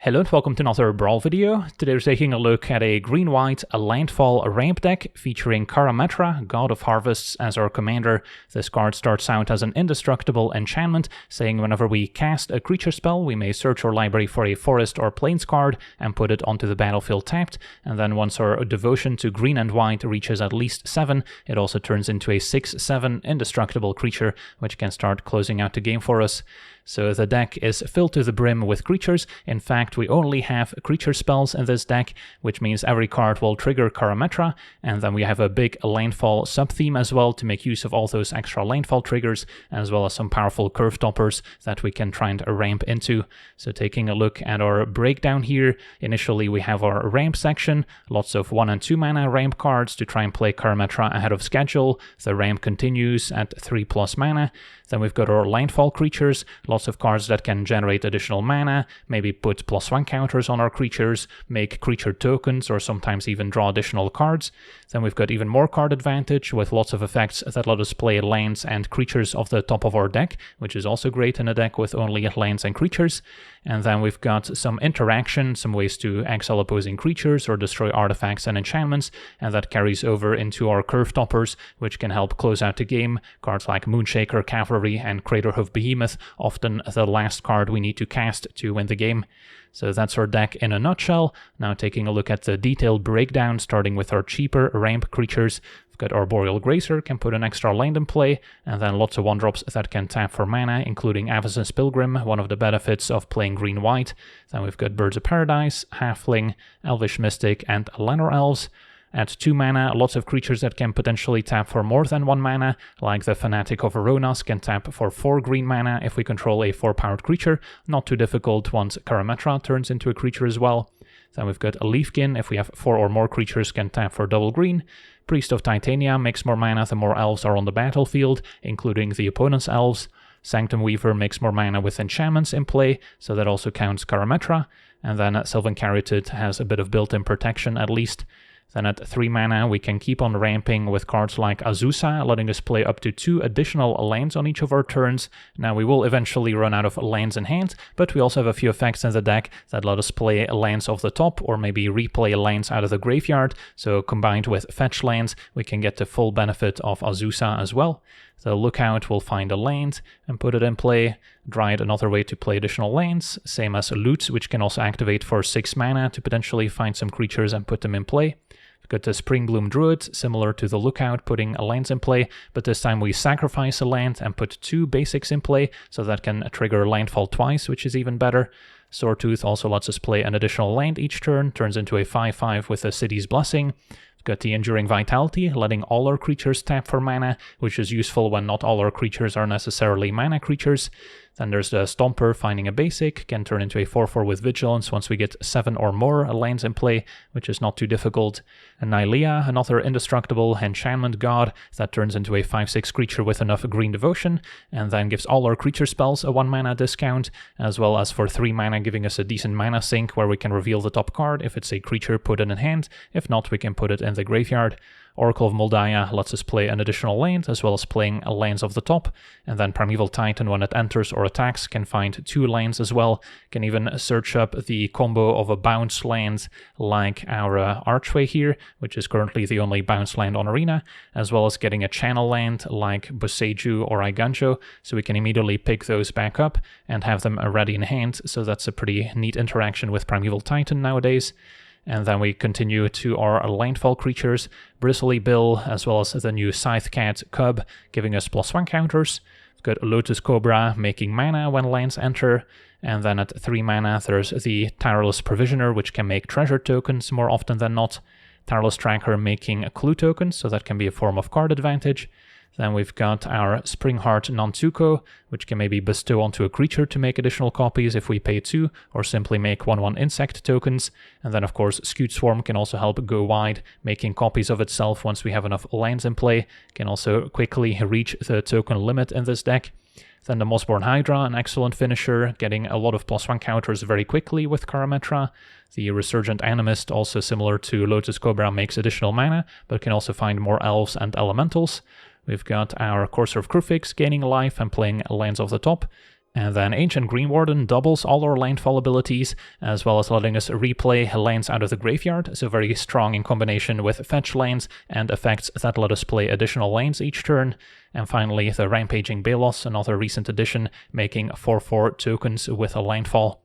Hello and welcome to another Brawl video. Today we're taking a look at a green-white landfall ramp deck featuring Karametra, God of Harvests, as our commander. This card starts out as an indestructible enchantment, saying whenever we cast a creature spell, we may search our library for a forest or plains card and put it onto the battlefield tapped, and then once our devotion to green and white reaches at least 7, it also turns into a 6/7 indestructible creature, which can start closing out the game for us. So the deck is filled to the brim with creatures. In fact, we only have creature spells in this deck, which means every card will trigger Karametra, and then we have a big landfall sub-theme as well to make use of all those extra landfall triggers, as well as some powerful curve toppers that we can try and ramp into. So taking a look at our breakdown here, initially we have our ramp section, lots of 1 and 2 mana ramp cards to try and play Karametra ahead of schedule. The ramp continues at 3+ mana. Then we've got our landfall creatures, lots of cards that can generate additional mana, maybe put +1 counters on our creatures, make creature tokens, or sometimes even draw additional cards. Then we've got even more card advantage with lots of effects that let us play lands and creatures off the top of our deck, which is also great in a deck with only lands and creatures. And then we've got some interaction, some ways to exile opposing creatures or destroy artifacts and enchantments, and that carries over into our curve toppers, which can help close out the game. Cards like Moonshaker, Cavalry, and Craterhoof Behemoth, often the last card we need to cast to win the game. So that's our deck in a nutshell. Now taking a look at the detailed breakdown, starting with our cheaper ramp creatures. We've got Arboreal Grazer, can put an extra land in play, and then lots of 1-drops that can tap for mana, including Avacyn's Pilgrim, one of the benefits of playing green-white. Then we've got Birds of Paradise, Halfling, Elvish Mystic, and Lanor Elves. At 2 mana, lots of creatures that can potentially tap for more than 1 mana, like the Fanatic of Aronas can tap for 4 green mana if we control a 4-powered creature. Not too difficult once Karametra turns into a creature as well. Then we've got a Leafkin, if we have 4 or more creatures, can tap for double green. Priest of Titania makes more mana the more elves are on the battlefield, including the opponent's elves. Sanctum Weaver makes more mana with enchantments in play, so that also counts Karametra. And then Sylvan Caryatid has a bit of built-in protection at least. Then at 3 mana, we can keep on ramping with cards like Azusa, letting us play up to 2 additional lands on each of our turns. Now, we will eventually run out of lands in hand, but we also have a few effects in the deck that let us play lands off the top, or maybe replay lands out of the graveyard. So combined with fetch lands, we can get the full benefit of Azusa as well. The Lookout will find a land and put it in play. Dryad, another way to play additional lands, same as Loot, which can also activate for 6 mana to potentially find some creatures and put them in play. We've got the Springbloom Druid, similar to the Lookout, putting lands in play, but this time we sacrifice a land and put 2 basics in play, so that can trigger landfall twice, which is even better. Sawtooth also lets us play an additional land each turn, turns into a 5/5 with a City's Blessing. Got the Enduring Vitality, letting all our creatures tap for mana, which is useful when not all our creatures are necessarily mana creatures. Then there's the Stomper, finding a basic, can turn into a 4/4 with Vigilance once we get 7 or more lands in play, which is not too difficult. And Nylea, another indestructible enchantment god that turns into a 5/6 creature with enough green devotion, and then gives all our creature spells a 1 mana discount, as well as for 3 mana giving us a decent mana sink where we can reveal the top card. If it's a creature, put it in hand. If not, we can put it in the graveyard. Oracle of Moldiah lets us play an additional land, as well as playing lands off the top, and then Primeval Titan, when it enters or attacks, can find 2 lands as well. Can even search up the combo of a bounce land like our Archway here, which is currently the only bounce land on Arena, as well as getting a channel land like Boseiju or Iganjo, so we can immediately pick those back up and have them ready in hand, so that's a pretty neat interaction with Primeval Titan nowadays. And then we continue to our landfall creatures, Bristly Bill, as well as the new Scythe Cat Cub, giving us +1 counters. We've got Lotus Cobra, making mana when lands enter. And then at 3 mana, there's the Tireless Provisioner, which can make treasure tokens more often than not. Tireless Tracker, making clue tokens, so that can be a form of card advantage. Then we've got our Springheart Nantuko, which can maybe bestow onto a creature to make additional copies if we pay 2, or simply make 1/1 insect tokens. And then of course Scute Swarm can also help go wide, making copies of itself once we have enough lands in play. Can also quickly reach the token limit in this deck. Then the Mossborn Hydra, an excellent finisher, getting a lot of +1 counters very quickly with Karametra. The Resurgent Animist, also similar to Lotus Cobra, makes additional mana, but can also find more elves and elementals. We've got our Courser of Krufix, gaining life and playing lands off the top. And then Ancient Green Warden doubles all our landfall abilities, as well as letting us replay lands out of the graveyard, so very strong in combination with fetch lands and effects that let us play additional lands each turn. And finally, the Rampaging Balos, another recent addition, making 4/4 tokens with a landfall.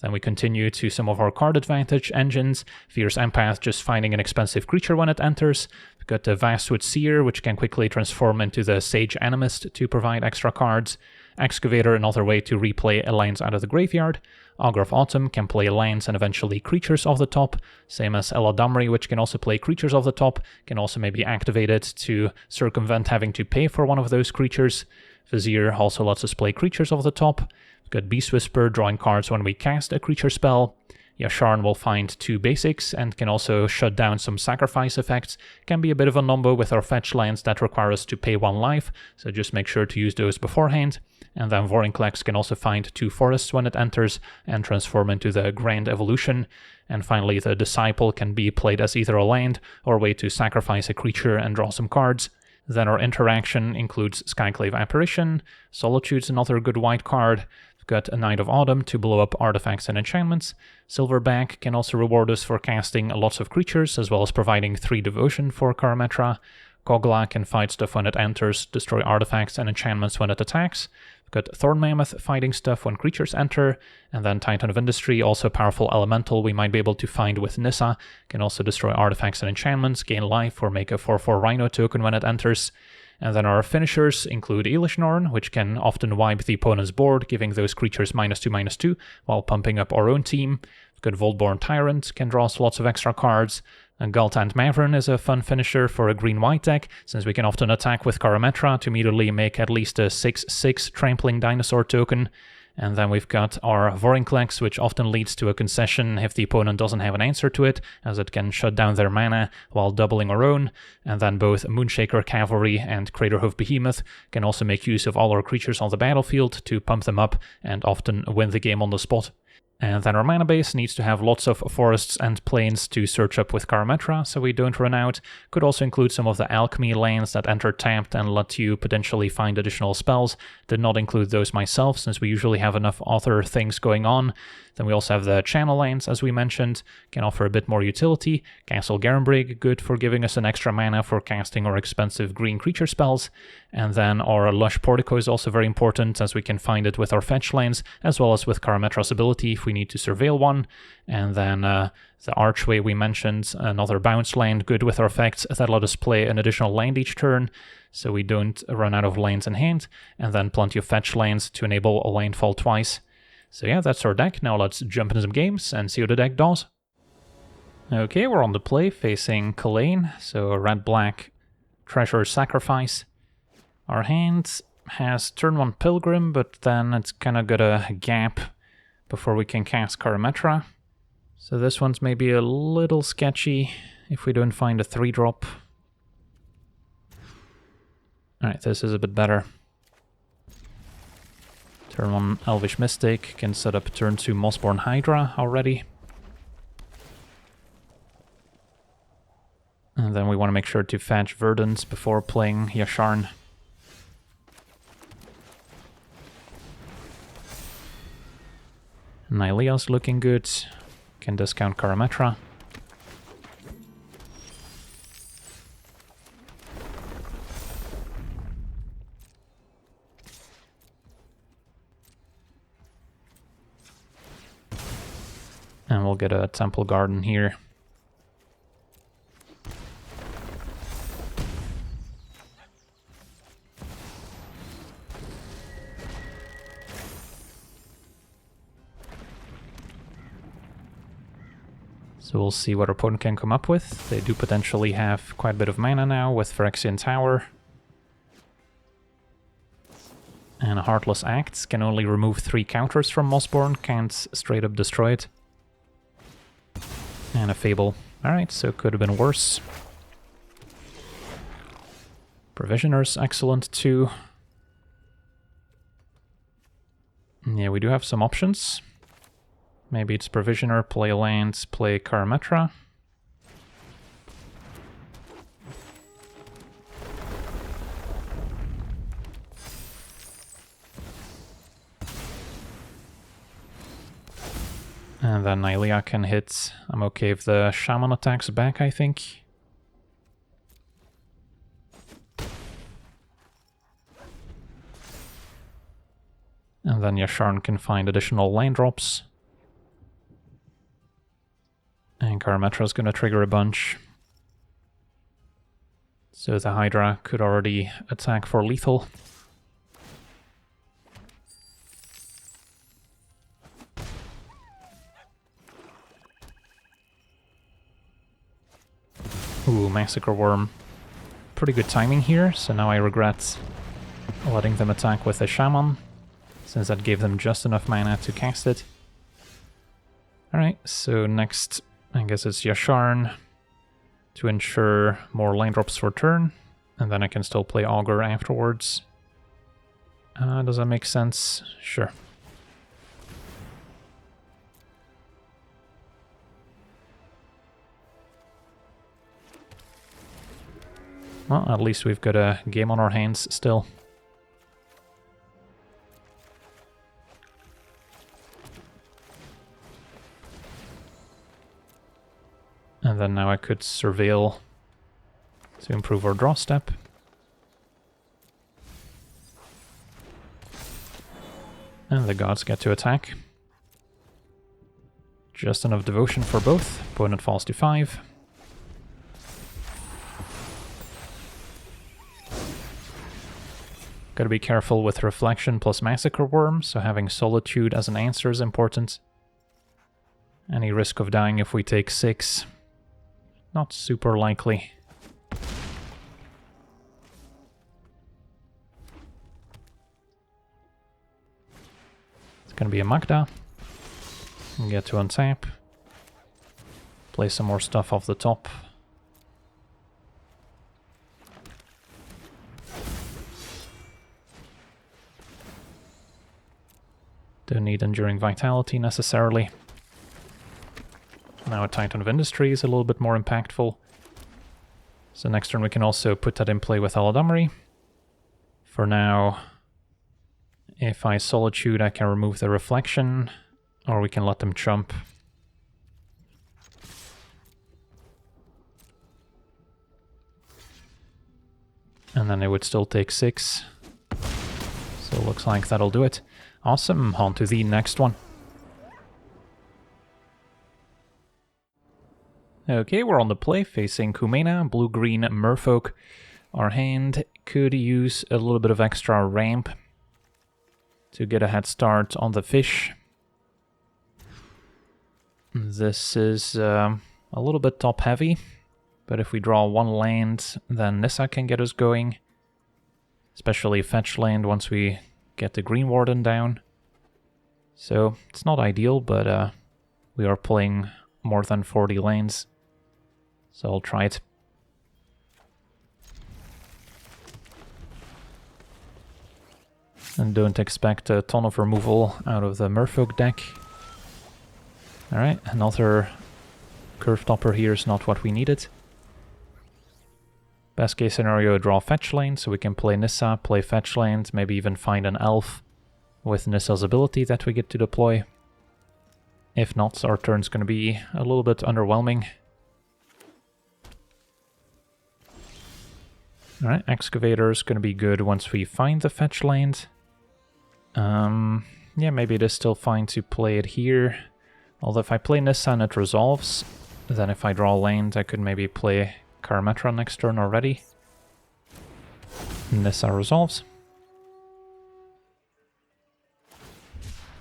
Then we continue to some of our card advantage engines. Fierce Empath, just finding an expensive creature when it enters. We've got the Vastwood Seer, which can quickly transform into the Sage Animist to provide extra cards. Excavator, another way to replay lands out of the graveyard. Augur of Autumn can play lands and eventually creatures off the top, same as Eladamri, which can also play creatures off the top, can also maybe activate it to circumvent having to pay for one of those creatures. Vizier also lets us play creatures off the top. We've got Beast Whisper, drawing cards when we cast a creature spell. Yasharn will find 2 basics and can also shut down some sacrifice effects. Can be a bit of a number with our fetch lands that require us to pay 1 life, so just make sure to use those beforehand. And then Vorinclex can also find 2 forests when it enters and transform into the Grand Evolution. And finally, the Disciple can be played as either a land or a way to sacrifice a creature and draw some cards. Then our interaction includes Skyclave Apparition. Solitude's another good white card. Got a Knight of Autumn to blow up artifacts and enchantments. Silverback can also reward us for casting lots of creatures, as well as providing 3 devotion for Karametra. Kogla can fight stuff when it enters, destroy artifacts and enchantments when it attacks. We've got Thorn Mammoth fighting stuff when creatures enter, and then Titan of Industry, also a powerful elemental we might be able to find with Nissa, can also destroy artifacts and enchantments, gain life, or make a 4/4 Rhino token when it enters. And then our finishers include Elishnorn, which can often wipe the opponent's board, giving those creatures -2/-2, while pumping up our own team. We've got Voltborn Tyrant, can draw us lots of extra cards. And Gultant Mavern is a fun finisher for a green-white deck, since we can often attack with Karametra to immediately make at least a 6/6 Trampling Dinosaur token. And then we've got our Vorinclex, which often leads to a concession if the opponent doesn't have an answer to it, as it can shut down their mana while doubling our own. And then both Moonshaker Cavalry and Craterhoof Behemoth can also make use of all our creatures on the battlefield to pump them up and often win the game on the spot. And then our mana base needs to have lots of forests and plains to search up with Karametra, so we don't run out. Could also include some of the alchemy lands that enter tapped and let you potentially find additional spells. Did not include those myself, since we usually have enough other things going on. Then we also have the channel lands, as we mentioned, can offer a bit more utility. Castle Garenbrig, good for giving us an extra mana for casting our expensive green creature spells. And then our Lush Portico is also very important, as we can find it with our fetch lands, as well as with Karametra's ability if we need to surveil one. And then the Archway we mentioned, another bounce land, good with our effects that let us play an additional land each turn, so we don't run out of lands in hand. And then plenty of fetch lands to enable a landfall twice. So yeah, that's our deck. Now let's jump into some games and see what the deck does. Okay, we're on the play facing Kalain, so a red-black Treasure Sacrifice. Our hand has turn 1 Pilgrim, but then it's kind of got a gap before we can cast Karametra. So this one's maybe a little sketchy if we don't find a 3-drop. Alright, this is a bit better. Turn 1 Elvish Mystic, can set up turn 2 Mossborn Hydra already. And then we want to make sure to fetch Verdant before playing Yasharn. Nylea's looking good, can discount Karametra. And we'll get a Temple Garden here. So we'll see what our opponent can come up with. They do potentially have quite a bit of mana now with Phyrexian Tower. And a Heartless Act can only remove 3 counters from Mossborn, can't straight up destroy it. And a Fable. Alright, so could have been worse. Provisioner's excellent too. Yeah, we do have some options. Maybe it's Provisioner, play lands, play Karametra. And then Nylea can hit. I'm okay if the Shaman attacks back, I think. And then Yasharn can find additional land drops. And Karametra's gonna trigger a bunch. So the Hydra could already attack for lethal. Ooh, Massacre Worm. Pretty good timing here, so now I regret letting them attack with a Shaman, since that gave them just enough mana to cast it. Alright, so next, I guess it's Yasharn to ensure more land drops for turn, and then I can still play Augur afterwards. Does that make sense? Sure. Well, at least we've got a game on our hands still. And then now I could surveil to improve our draw step. And the gods get to attack. Just enough devotion for both. Opponent falls to 5. Gotta be careful with Reflection plus Massacre Worm, so having Solitude as an answer is important. Any risk of dying if we take 6? Not super likely. It's gonna be a Magda. Get to untap. Play some more stuff off the top. Don't need Enduring Vitality necessarily. Now a Titan of Industry is a little bit more impactful. So next turn we can also put that in play with Eladamri. For now, if I Solitude I can remove the Reflection, or we can let them chump. And then they would still take 6. So it looks like that'll do it. Awesome, on to the next one. Okay, we're on the play, facing Kumena, blue-green merfolk. Our hand could use a little bit of extra ramp to get a head start on the fish. This is a little bit top-heavy, but if we draw one land, then Nissa can get us going. Especially fetch land once we get the Green Warden down. So it's not ideal, but we are playing more than 40 lanes. So I'll try it. And don't expect a ton of removal out of the Merfolk deck. Alright, another Curve Topper here is not what we needed. Best case scenario, draw fetch lane, so we can play Nissa, play fetch lanes, maybe even find an elf with Nissa's ability that we get to deploy. If not, our turn's going to be a little bit underwhelming. Alright, Excavator is going to be good once we find the fetch land. Yeah, maybe it is still fine to play it here. Although if I play Nissa and it resolves, then if I draw land I could maybe play Karametra next turn already. Nissa resolves.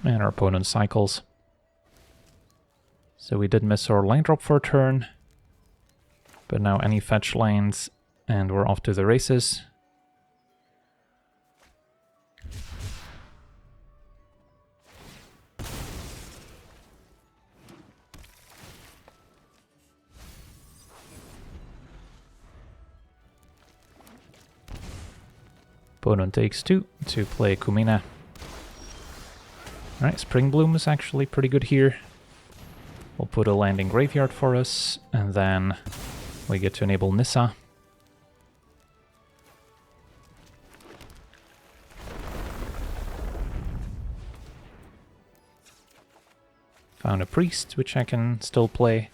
And our opponent cycles. So we did miss our land drop for a turn. But now any fetch lands and we're off to the races. Opponent takes 2 to play Kumena. Alright, Spring Bloom is actually pretty good here. We'll put a landing graveyard for us, and then we get to enable Nissa. Found a priest, which I can still play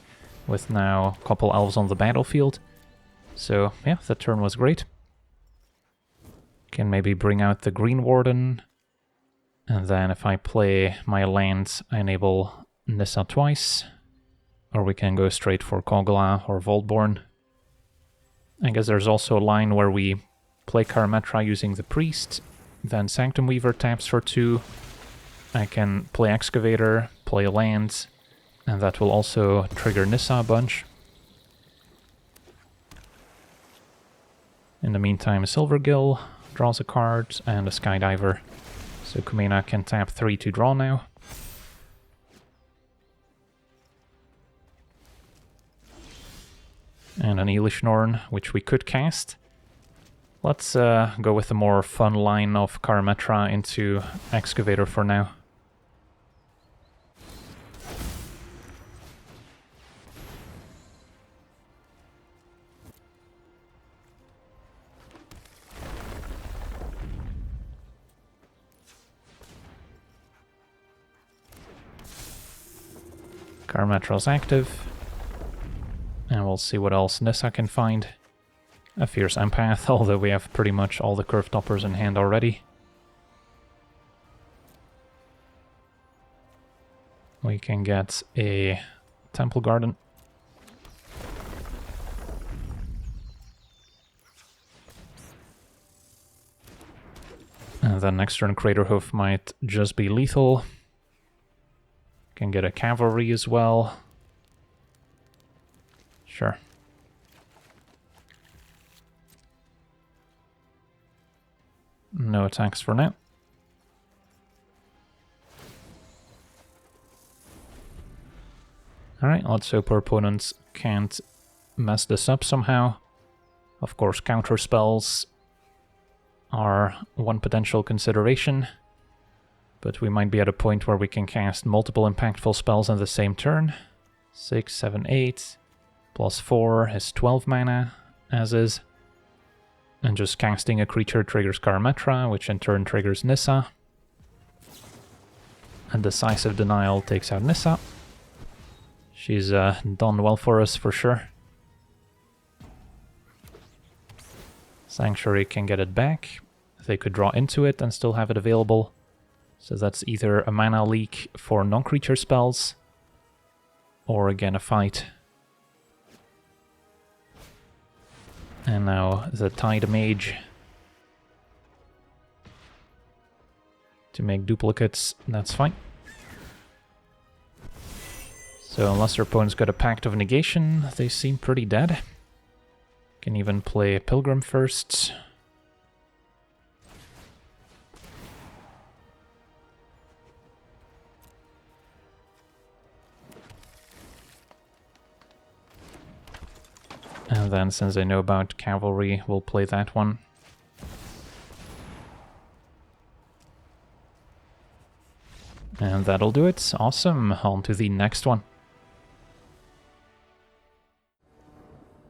with now a couple elves on the battlefield. So yeah, the turn was great. Can maybe bring out the Green Warden. And then if I play my lands, I enable Nissa twice. Or we can go straight for Kogla or Voltborn. I guess there's also a line where we play Karametra using the priest, then Sanctum Weaver taps for 2. I can play Excavator, play lands, and that will also trigger Nissa a bunch. In the meantime, Silvergill draws a card and a Skydiver. So Kumena can tap 3 to draw now. And an Elishnorn, which we could cast. Let's go with a more fun line of Karametra into Excavator for now. Karametra's active. And we'll see what else Nissa can find. A Fierce Empath, although we have pretty much all the Curve Toppers in hand already. We can get a Temple Garden. And then next turn Craterhoof might just be lethal. Can get a Cavalry as well. Sure. No attacks for now. Alright, let's hope our opponents can't mess this up somehow. Of course, counter spells are one potential consideration, but we might be at a point where we can cast multiple impactful spells in the same turn. 6, 7, 8... Plus 4 is 12 mana, as is. And just casting a creature triggers Karametra, which in turn triggers Nissa. And Decisive Denial takes out Nissa. She's done well for us, for sure. Sanctuary can get it back. They could draw into it and still have it available. So that's either a mana leak for non-creature spells, or again a fight. And now the Tide Mage to make duplicates, that's fine. So unless their opponent's got a Pact of Negation, they seem pretty dead. Can even play Pilgrim first. And then, since I know about Cavalry, we'll play that one. And that'll do it. Awesome. On to the next one.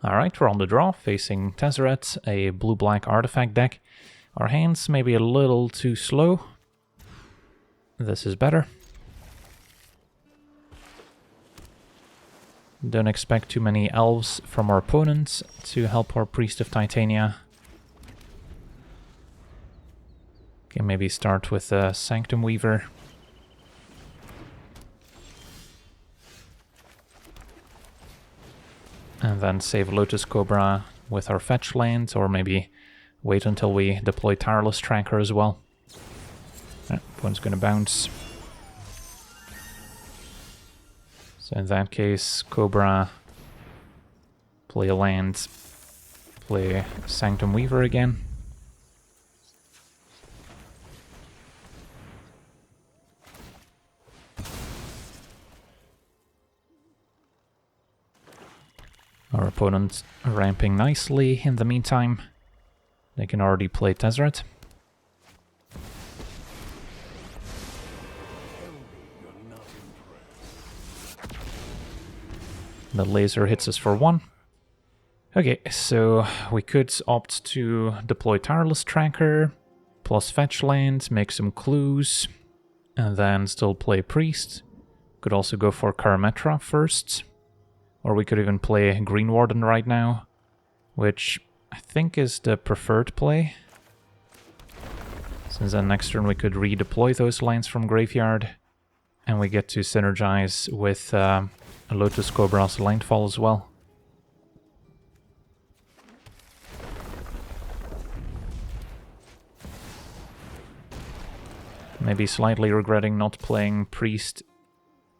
Alright, we're on the draw, facing Tezzeret, a blue-black artifact deck. Our hands may be a little too slow. This is better. Don't expect too many elves from our opponents to help our Priest of Titania. Can maybe start with a Sanctum Weaver. And then save Lotus Cobra with our fetch land, or maybe wait until we deploy Tireless Tracker as well. Opponent's gonna bounce. So in that case, Cobra, play a land, play Sanctum Weaver again. Our opponent's ramping nicely in the meantime. They can already play Tezzeret. The laser hits us for 1. Okay, so we could opt to deploy Tireless Tracker, plus fetch land, make some clues, and then still play Priest. Could also go for Karametra first. Or we could even play Green Warden right now, which I think is the preferred play. Since then next turn we could redeploy those lands from Graveyard, and we get to synergize with Lotus Cobra's landfall as well. Maybe slightly regretting not playing Priest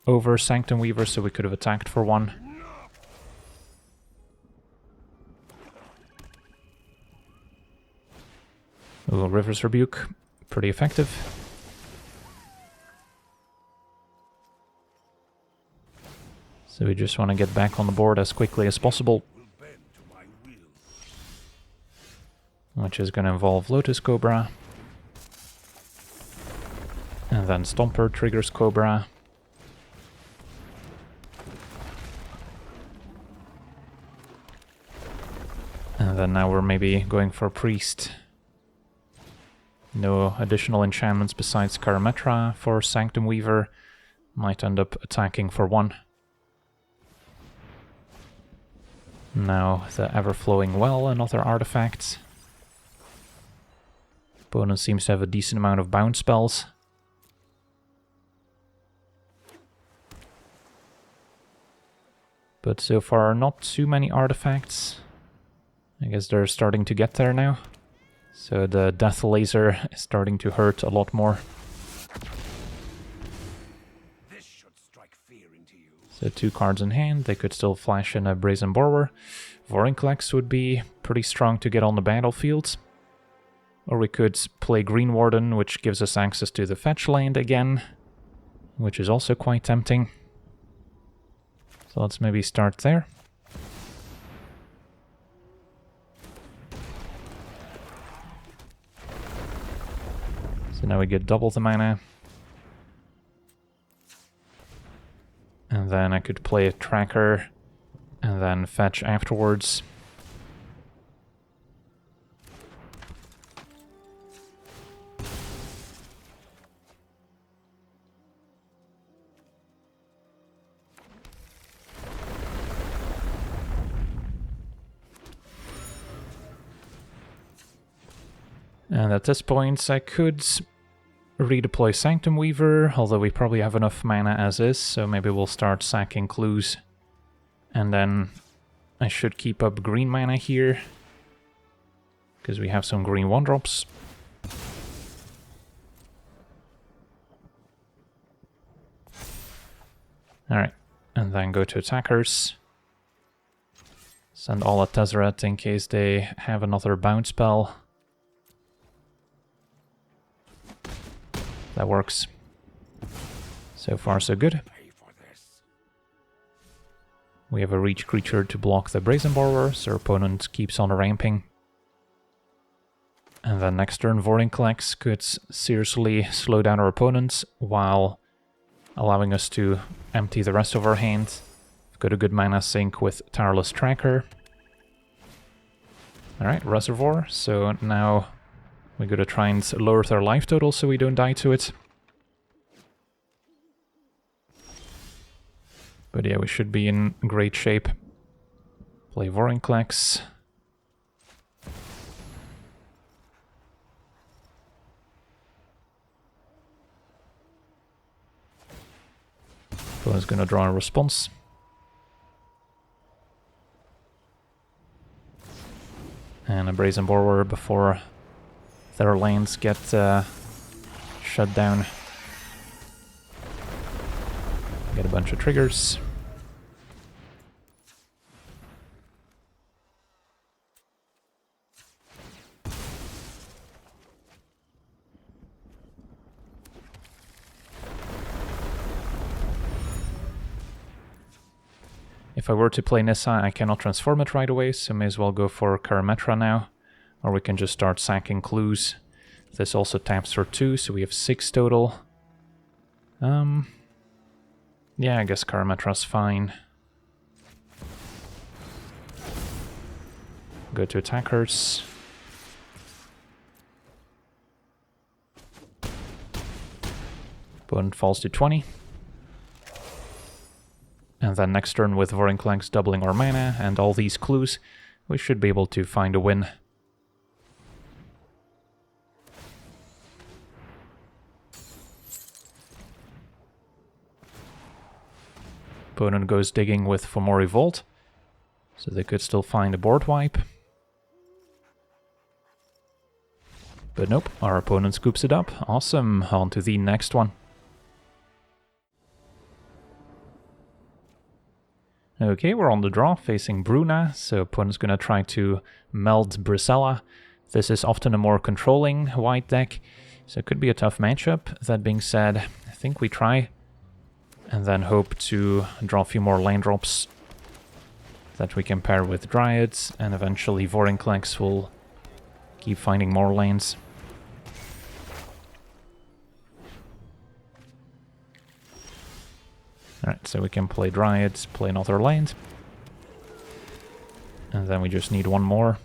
over Sanctum Weaver, so we could have attacked for one. Ooh, River's Rebuke. Pretty effective. So we just want to get back on the board as quickly as possible. Which is going to involve Lotus Cobra. And then Stomper triggers Cobra. And then now we're maybe going for Priest. No additional enchantments besides Karametra for Sanctum Weaver. Might end up attacking for one. Now the Ever-Flowing Well and other artifacts. Opponent seems to have a decent amount of bounce spells. But so far not too many artifacts. I guess they're starting to get there now. So the Death Laser is starting to hurt a lot more. This should strike fear into you. So 2 cards in hand, they could still flash in a Brazen Borrower. Vorinclex would be pretty strong to get on the battlefield. Or we could play Green Warden, which gives us access to the fetch land again, which is also quite tempting. So let's maybe start there. So now we get double the mana. And then I could play a Tracker and then fetch afterwards. And at this point I could redeploy Sanctum Weaver, although we probably have enough mana as is, so maybe we'll start sacking clues. And then I should keep up green mana here, because we have some green 1-drops. Alright, and then go to attackers. Send all at Tezzeret in case they have another bounce spell. That works. So far so good. We have a reach creature to block the Brazen Borrower, so our opponent keeps on ramping. And then next turn Vorinclex could seriously slow down our opponents while allowing us to empty the rest of our hand. We've got a good mana sink with Tireless Tracker. Alright, Reservoir, so now we gotta try and lower their life total so we don't die to it. But yeah, we should be in great shape. Play Vorinclex. Opponent's gonna draw a response. And a Brazen Borrower before their lands get shut down. Get a bunch of triggers. If I were to play Nissa, I cannot transform it right away, so may as well go for Karametra now. Or we can just start sacking clues. This also taps for 2, so we have 6 total. Yeah, I guess Karametra's fine. Go to attackers. Opponent falls to 20. And then next turn with Vorinclex doubling our mana and all these clues, we should be able to find a win. Opponent goes digging with Fomori Vault, so they could still find a board wipe. But nope, our opponent scoops it up. Awesome, on to the next one. Okay, we're on the draw, facing Bruna, so opponent's gonna try to meld Bristly. This is often a more controlling white deck, so it could be a tough matchup. That being said, I think we try, and then hope to draw a few more land drops that we can pair with Dryads, and eventually Vorinclex will keep finding more lands. Alright, so we can play Dryads, play another land. And then we just need one more.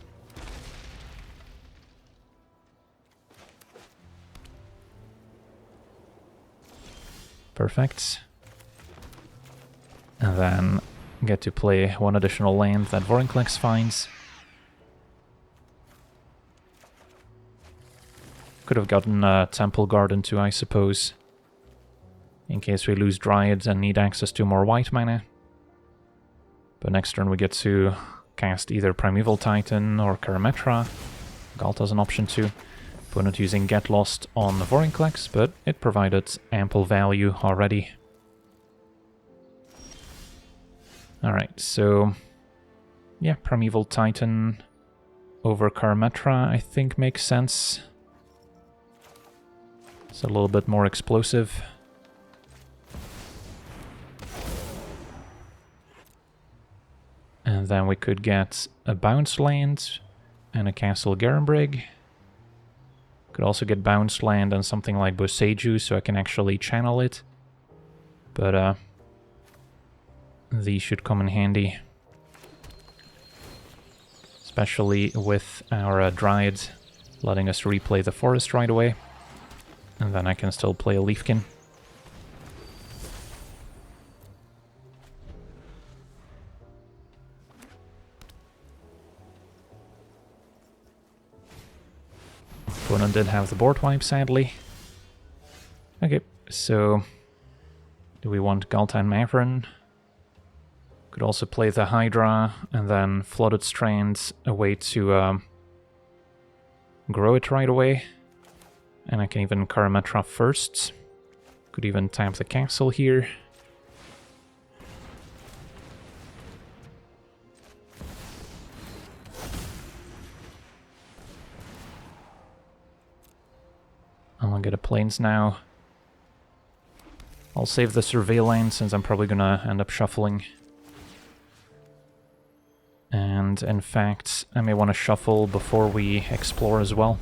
Perfect. And then get to play one additional land that Vorinclex finds. Could have gotten a Temple Garden too, I suppose, in case we lose Dryads and need access to more white mana. But next turn we get to cast either Primeval Titan or Karametra. Galt has an option too. Opponent using Get Lost on Vorinclex, but it provided ample value already. Alright, so yeah, Primeval Titan over Karametra I think makes sense. It's a little bit more explosive. And then we could get a bounce land and a Castle Garenbrig. Could also get bounce land and something like Boseiju, so I can actually channel it. But these should come in handy. Especially with our Dryad letting us replay the forest right away. And then I can still play a Leafkin. Opponent did have the board wipe, sadly. Okay, so do we want Galtan Mavrin? Could also play the Hydra and then Flooded Strands, a way to grow it right away. And I can even Karametra first. Could even tap the castle here. I'll get a Plains now. I'll save the Survey lane since I'm probably gonna end up shuffling. And in fact, I may want to shuffle before we explore as well.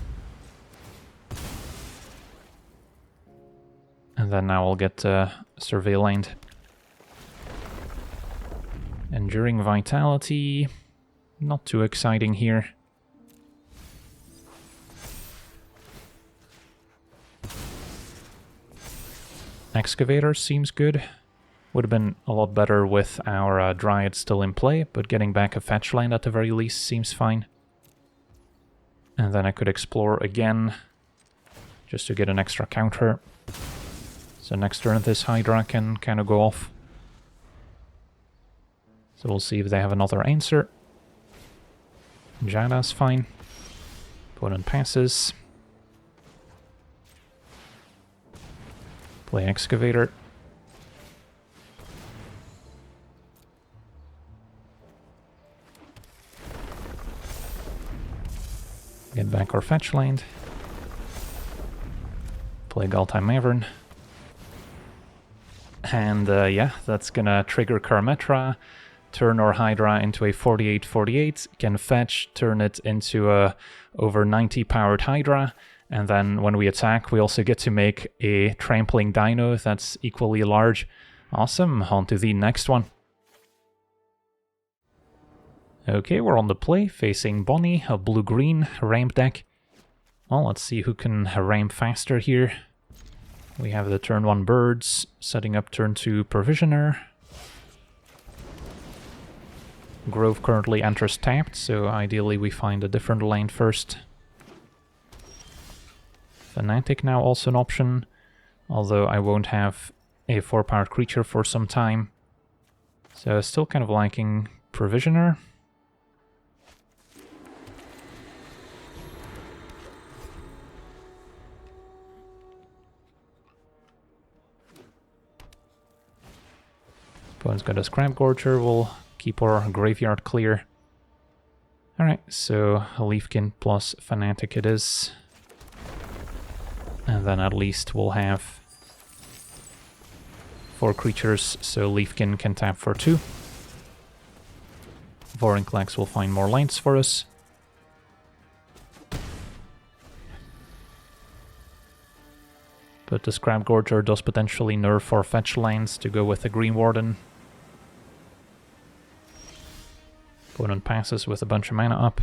And then now I'll get Survey laned. Enduring Vitality, not too exciting here. Excavator seems good. Would have been a lot better with our Dryad still in play, but getting back a fetch land at the very least seems fine. And then I could explore again, just to get an extra counter. So next turn this Hydra can kind of go off. So we'll see if they have another answer. Jada's fine. Opponent passes. Play Excavator. Get back our fetch land. Play Galtan Mavrin. And yeah, that's gonna trigger Karametra, turn our Hydra into a 48/48, can fetch, turn it into a over 90 powered Hydra, and then when we attack we also get to make a trampling dino that's equally large. Awesome, on to the next one. Okay, we're on the play, facing Bonny, a blue-green ramp deck. Well, let's see who can ramp faster here. We have the turn 1 birds, setting up turn 2 provisioner. Grove currently enters tapped, so ideally we find a different land first. Fanatic now also an option, although I won't have a 4-powered creature for some time. So still kind of liking Provisioner. Opponent's got a Scrap Gorger, we'll keep our graveyard clear. Alright, so a Leafkin plus Fanatic it is. And then at least we'll have 4 creatures, so Leafkin can tap for 2. Vorinclex will find more lands for us. But the Scrap Gorger does potentially nerf our fetch lands to go with the Green Warden. Opponent passes with a bunch of mana up.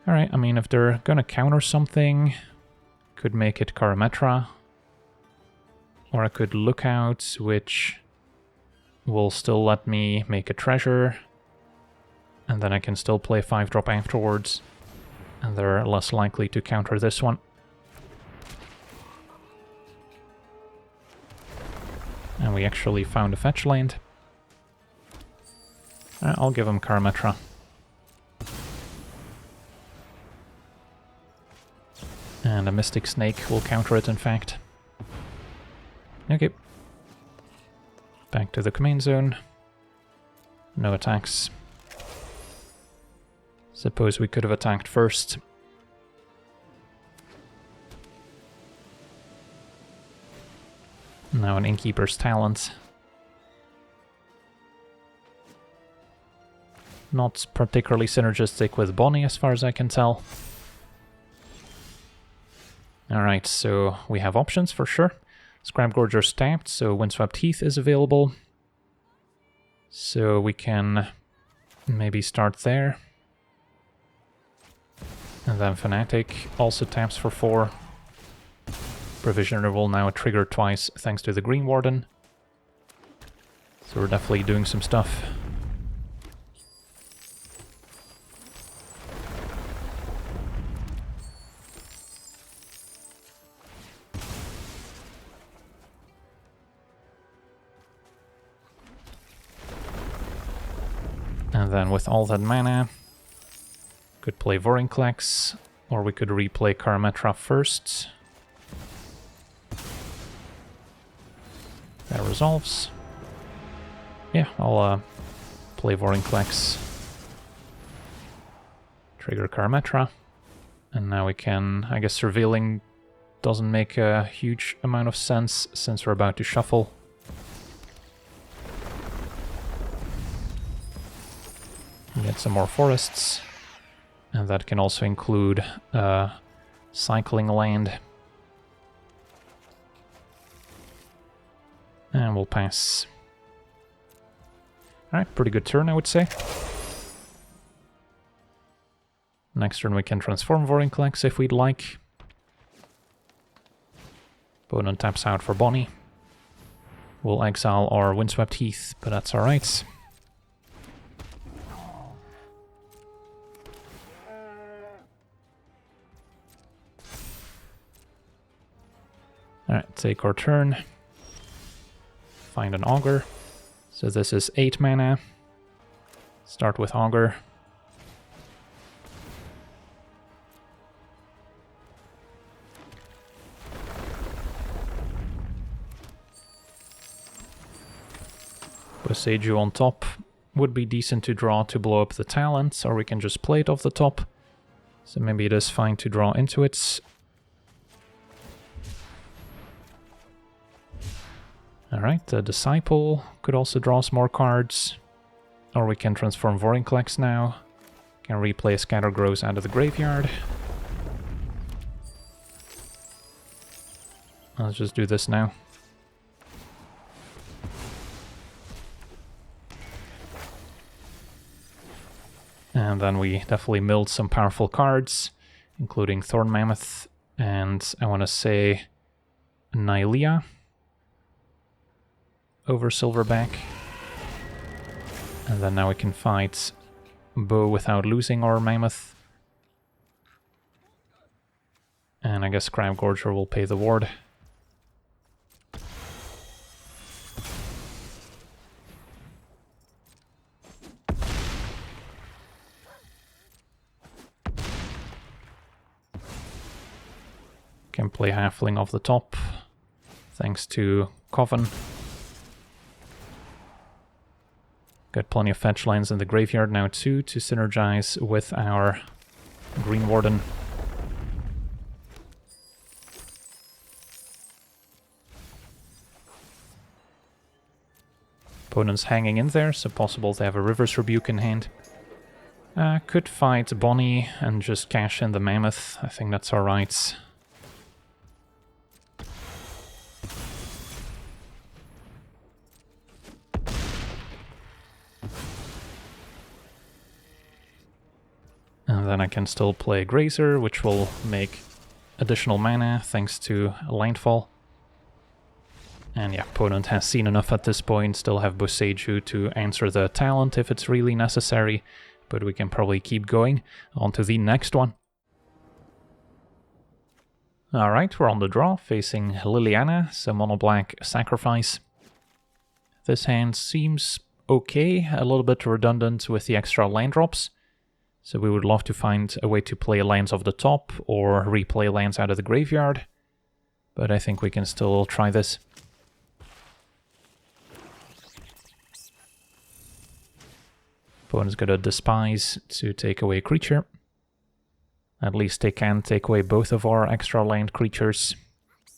Alright, I mean, if they're gonna counter something, could make it Karametra. Or I could Lookout, which will still let me make a treasure. And then I can still play 5-drop afterwards. And they're less likely to counter this one. And we actually found a fetch land. I'll give him Karametra. And a Mystic Snake will counter it, in fact. Okay. Back to the command zone. No attacks. Suppose we could have attacked first. Now an Innkeeper's Talent. Not particularly synergistic with Bonny as far as I can tell. Alright, so we have options for sure. Scrap Gorger's tapped, so Windswept Heath is available. So we can maybe start there. And then Fanatic also taps for 4. Provisioner will now trigger twice thanks to the Green Warden. So we're definitely doing some stuff. And then with all that mana, could play Vorinclex, or we could replay Karametra first. That resolves. Yeah, I'll play Vorinclex. Trigger Karametra. And now we can, I guess Surveilling doesn't make a huge amount of sense since we're about to shuffle. Get some more forests. And that can also include cycling land. And we'll pass. Alright, pretty good turn, I would say. Next turn we can transform Vorinclex if we'd like. Opponent taps out for Bonny. We'll exile our Windswept Heath, but that's alright. Alright, take our turn. Find an Augur. So this is 8 mana. Start with Augur. Boseiju on top would be decent to draw to blow up the talents, or we can just play it off the top. So maybe it is fine to draw into it. Alright, the Disciple could also draw some more cards. Or we can transform Vorinclex now. Can replay Scattergrows out of the graveyard. Let's just do this now. And then we definitely milled some powerful cards, including Thorn Mammoth, and I want to say Nylea over Silverback. And then now we can fight Bow without losing our Mammoth. And I guess Crab Gorger will pay the ward. Can play Halfling off the top, thanks to Coven. Got plenty of fetch lands in the graveyard now too to synergize with our Green Warden. Opponent's hanging in there, so possible they have a River's Rebuke in hand. Could fight Bonny and just cash in the Mammoth. I think that's alright. And then I can still play Grazer, which will make additional mana thanks to landfall. And yeah, opponent has seen enough at this point, still have Boseiju to answer the talent if it's really necessary, but we can probably keep going. On to the next one. Alright, we're on the draw, facing Liliana, so mono black sacrifice. This hand seems okay, a little bit redundant with the extra land drops. So we would love to find a way to play lands off the top or replay lands out of the graveyard. But I think we can still try this. Opponent's got a Despise to take away a creature. At least they can take away both of our extra land creatures.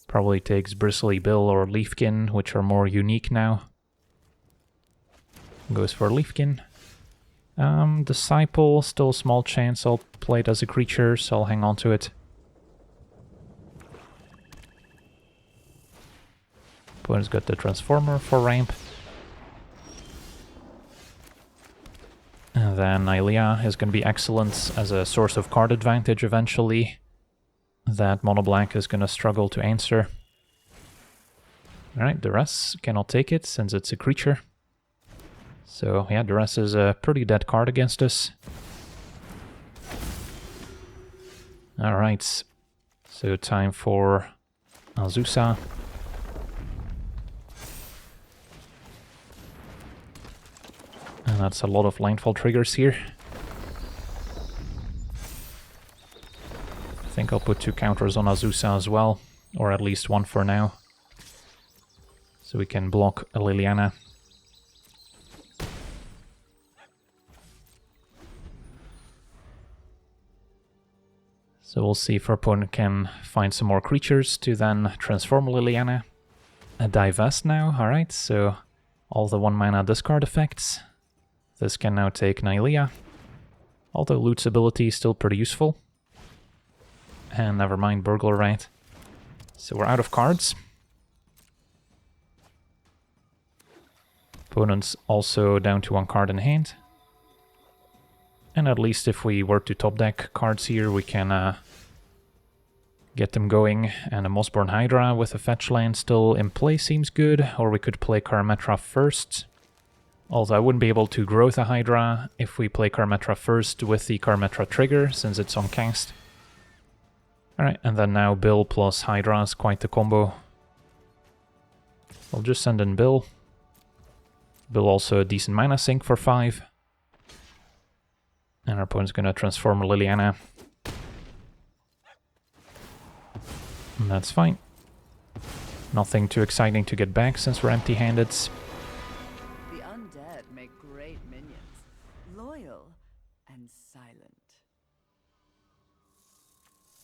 Probably takes Bristly Bill or Leafkin, which are more unique now. Goes for Leafkin. Disciple, still a small chance I'll play it as a creature, so I'll hang on to it. Opponent's got the Transformer for ramp. And then Nylea is going to be excellent as a source of card advantage eventually. That mono black is going to struggle to answer. Alright, Duress cannot take it since it's a creature. So yeah, Duress is a pretty dead card against us. Alright, so time for Azusa. And that's a lot of landfall triggers here. I think I'll put 2 counters on Azusa as well, or at least 1 for now. So we can block a Liliana. So we'll see if our opponent can find some more creatures to then transform Liliana. A Divest now, alright, so all the 1 mana discard effects. This can now take Nylea. Although Loot's ability is still pretty useful. And never mind Burglar Rat. So we're out of cards. Opponent's also down to 1 card in hand. And at least if we were to top deck cards here, we can get them going. And a Mossborn Hydra with a fetch land still in play seems good. Or we could play Karametra first. Although I wouldn't be able to grow the Hydra if we play Karametra first with the Karametra trigger, since it's on cast. Alright, and then now Bill plus Hydra is quite the combo. We'll just send in Bill. Bill also a decent mana sink for 5. And our opponent's gonna transform Liliana. And that's fine. Nothing too exciting to get back since we're empty-handed. The undead make great minions. Loyal and silent.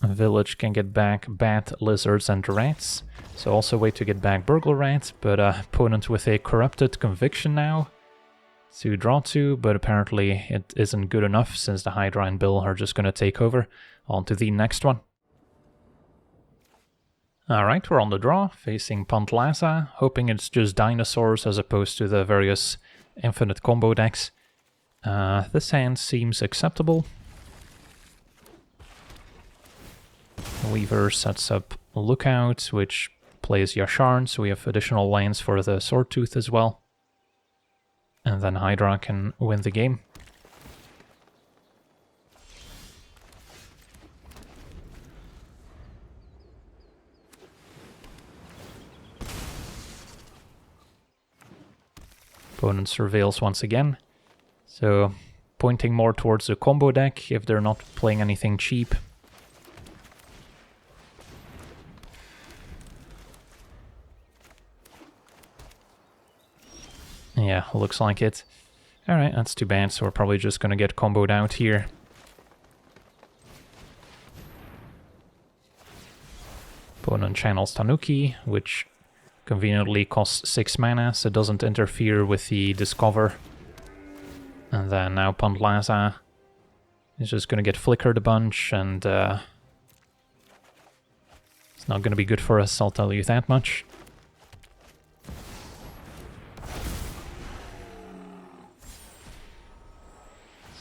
A village can get back bat, lizards, and rats. So also a way to get back burglar rats, but opponent with a corrupted conviction now to draw 2, but apparently it isn't good enough since the Hydra and Bill are just going to take over. On to the next one. Alright, we're on the draw, facing Pantlaza, hoping it's just dinosaurs as opposed to the various infinite combo decks. This hand seems acceptable. Weaver sets up Lookout, which plays Yasharn, so we have additional lands for the Swordtooth as well. and then Hydra can win the game. Opponent surveils once again, so pointing more towards the combo deck if they're not playing anything cheap. Yeah, looks like it. Alright, that's too bad, so we're probably just gonna get comboed out here. Opponent channels Tanuki, which conveniently costs 6 mana, so it doesn't interfere with the Discover. And then now Pantlaza is just gonna get flickered a bunch, and it's not gonna be good for us, I'll tell you that much.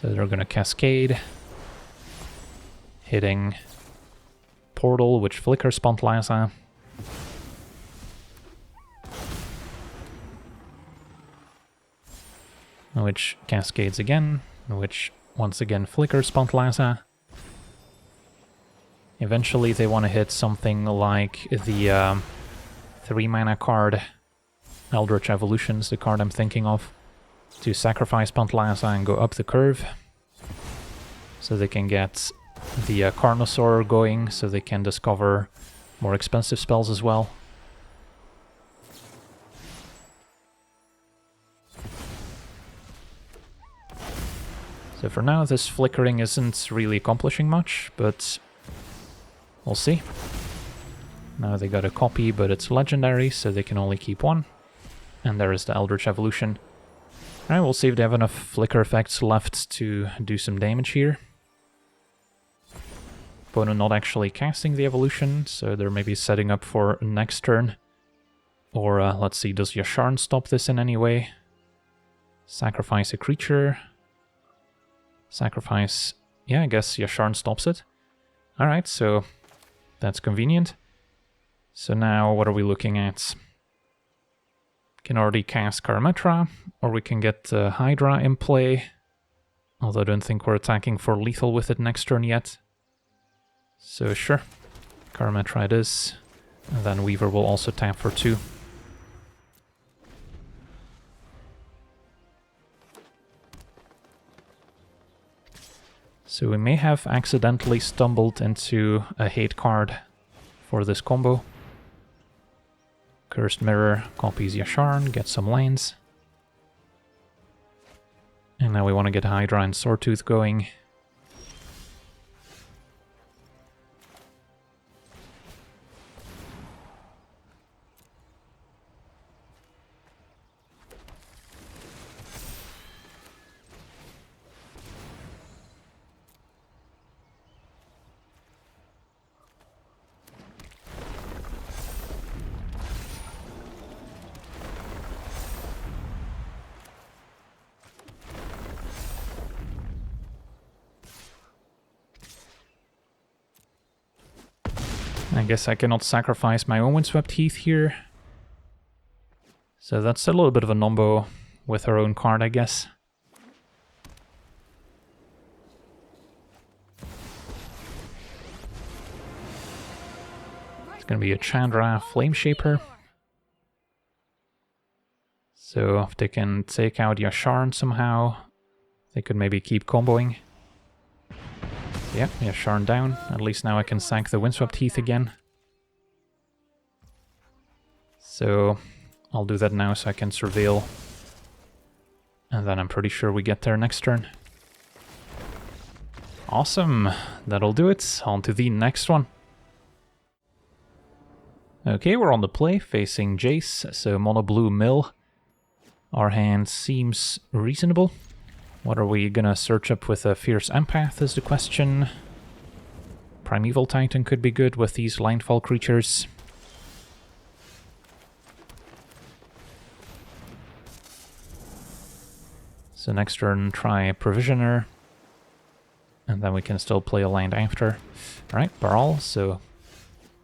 So they're gonna Cascade, hitting Portal, which flickers Pantlaza. Which cascades again, which once again flickers Pantlaza. Eventually they want to hit something like the 3 mana card, Eldritch Evolution's the card I'm thinking of, to sacrifice Pantlaza and go up the curve. So they can get the Carnosaur going, so they can discover more expensive spells as well. So for now, this flickering isn't really accomplishing much, but we'll see. Now they got a copy, but it's legendary, so they can only keep one. And there is the Eldritch Evolution. Alright, we'll see if they have enough flicker effects left to do some damage here. Opponent not actually casting the evolution, so they're maybe setting up for next turn. Or, let's see, does Yasharn stop this in any way? Sacrifice a creature. Sacrifice... yeah, I guess Yasharn stops it. Alright, so that's convenient. So now, what are we looking at? Can already cast Karametra, or we can get Hydra in play. Although I don't think we're attacking for lethal with it next turn yet. So sure, Karametra it is. And then Weaver will also tap for 2. So we may have accidentally stumbled into a hate card for this combo. Cursed Mirror copies Yasharn, gets some lands. And now we want to get Hydra and Swordtooth going. I guess I cannot sacrifice my own Windswept Heath here. So that's a little bit of a nombo with her own card, I guess. It's gonna be a Chandra Flameshaper. So if they can take out Yasharn somehow, they could maybe keep comboing. Yeah, Yasharn down. At least now I can sack the Windswept Heath again. So I'll do that now so I can surveil. And then I'm pretty sure we get there next turn. Awesome. That'll do it. On to the next one. Okay, we're on the play facing Jace. So mono blue mill. Our hand seems reasonable. What are we gonna search up with a Fierce Empath is the question. Primeval Titan could be good with these landfall creatures. So next turn try Provisioner. And then we can still play a land after. Alright, Brawl, so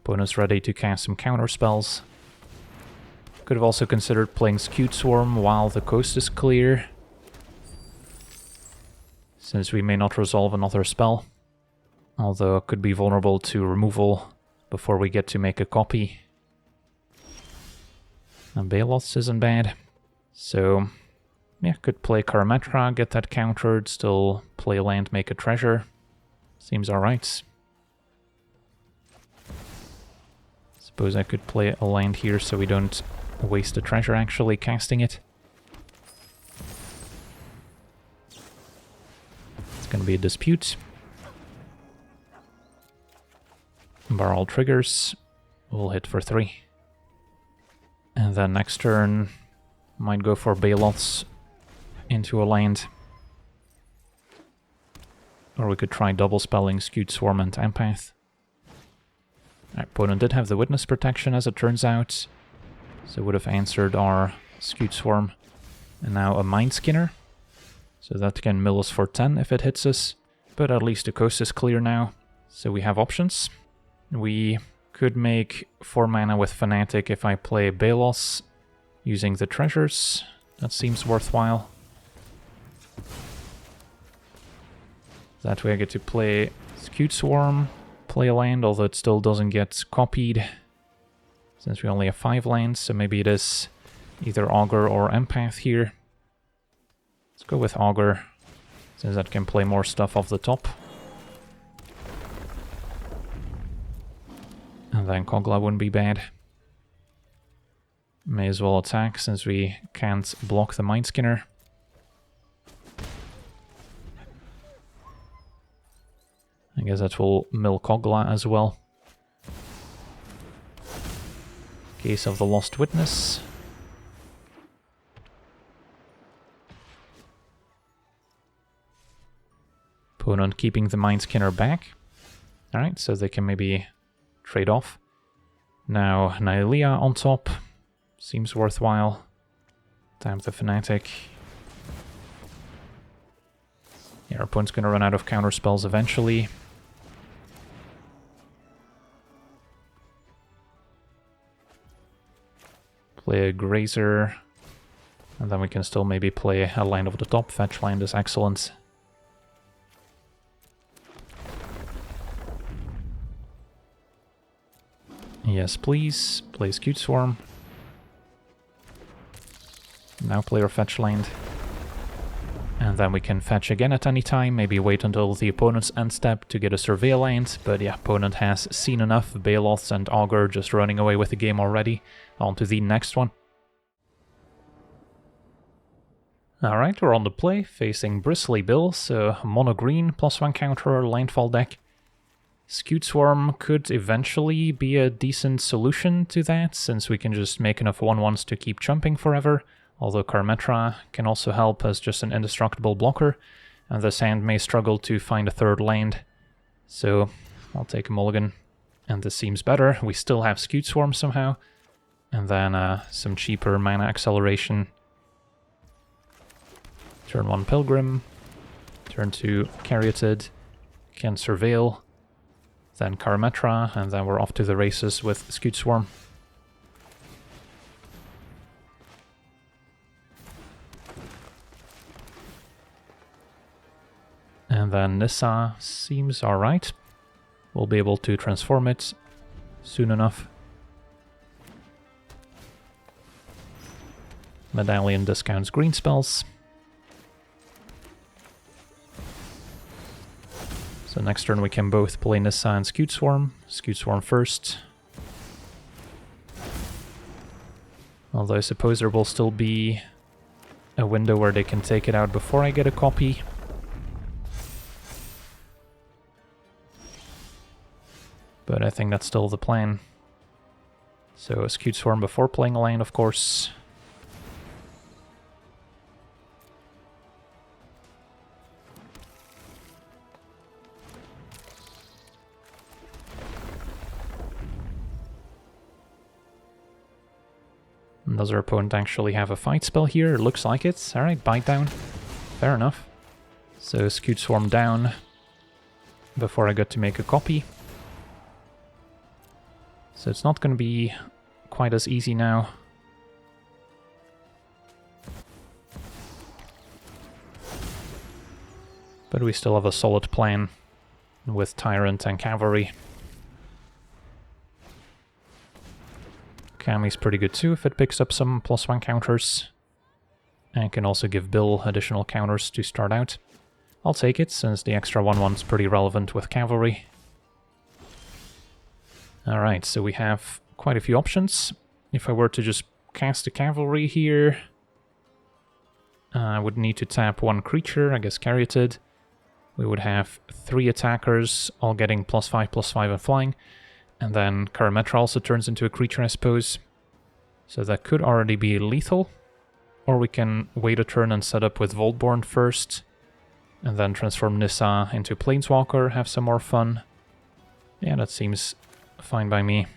opponent's ready to cast some counter spells. Could have also considered playing Skewed Swarm while the coast is clear. since we may not resolve another spell. Although it could be vulnerable to removal before we get to make a copy. And Baloths isn't bad. So, yeah, could play Karametra, get that countered, still play a land, make a treasure. Seems alright. Suppose I could play a land here so we don't waste the treasure actually casting it. It's gonna be a dispute. Brawl triggers. We'll hit for 3. And then next turn, might go for Baloths into a land. Or we could try double spelling Skewed Swarm and Empath. Our opponent did have the Witness protection as it turns out, so would have answered our Skewed Swarm. And now a Mind Skinner, so that can mill us for 10 if it hits us, but at least the coast is clear now, so we have options. We could make 4 mana with Fanatic if I play Baloths using the treasures. That seems worthwhile. That way I get to play Skewed Swarm, play a land, although it still doesn't get copied, since we only have 5 lands, so maybe it is either Augur or Empath here. Let's go with Augur, since that can play more stuff off the top. And then Kogla wouldn't be bad. May as well attack, since we can't block the Mind Skinner. I guess that will mill Kogla as well. Case of the Lost Witness. Opponent keeping the Mind Skinner back. Alright, so they can maybe trade off. Now Nylea on top. Seems worthwhile. Time the Fanatic. Yeah, our opponent's gonna run out of counter spells eventually. Play a Grazer. And then we can still maybe play a land over the top. Fetch land is excellent. Yes, please. Play Skewed Swarm. Now play our fetch land. And then we can fetch again at any time, maybe wait until the opponent's end step to get a Surveil land, but yeah, opponent has seen enough. Baloths and Augur just running away with the game already. On to the next one. Alright, we're on the play, facing Bristly Bill, so mono green, +1 counter, landfall deck. Skewed Swarm could eventually be a decent solution to that, since we can just make enough 1/1s to keep jumping forever. Although Karametra can also help as just an indestructible blocker, and this hand may struggle to find a third land. So I'll take a mulligan, and this seems better. We still have Skewed Swarm somehow, and then some cheaper mana acceleration. Turn 1 Pilgrim, turn 2 Caryatid, can Surveil, then Karametra, and then we're off to the races with Skewed Swarm. And then Nissa seems alright. We'll be able to transform it soon enough. Medallion discounts green spells. So next turn we can both play Nissa and Skewed Swarm. Skewed Swarm first. Although I suppose there will still be a window where they can take it out before I get a copy. But I think that's still the plan. So a Skewed Swarm before playing a land, of course. Does our opponent actually have a fight spell here? It looks like it. Alright, bite down. Fair enough. So Skewed Swarm down before I get to make a copy. So it's not going to be quite as easy now. But we still have a solid plan with TYrant and Cavalry. Kami's pretty good too if it picks up some +1 counters. And can also give Bill additional counters to start out. I'll take it, since the extra 1/1's pretty relevant with Cavalry. Alright, so we have quite a few options. If I were to just cast the Cavalry here, I would need to tap 1 creature, I guess Caryatid. We would have 3 attackers, all getting +5/+5 and flying. And then Karametra also turns into a creature, I suppose. So that could already be lethal. Or we can wait a turn and set up with Voltborn first. And then transform Nissa into Planeswalker, have some more fun. Yeah, that seems fine by me.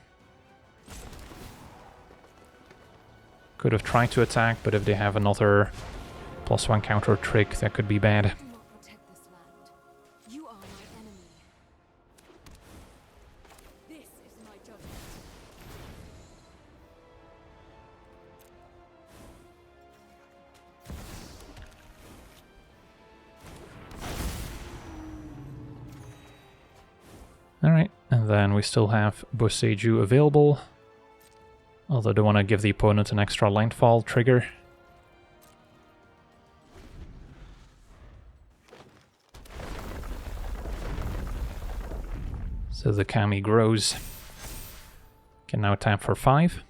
Could have tried to attack, but if they have another +1 counter trick, that could be bad. Alright, and then we still have Boseiju available. Although I don't want to give the opponent an extra landfall trigger. So the Kami grows. Can now tap for 5.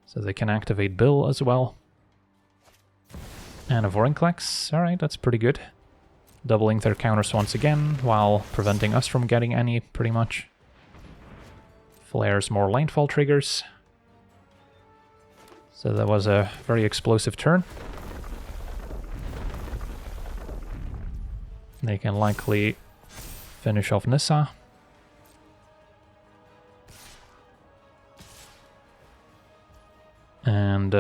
So they can activate Bill as well. And a Vorinclex. Alright, that's pretty good. Doubling their counters once again, while preventing us from getting any, pretty much. Flares more landfall triggers. So that was a very explosive turn. They can likely finish off Nissa. And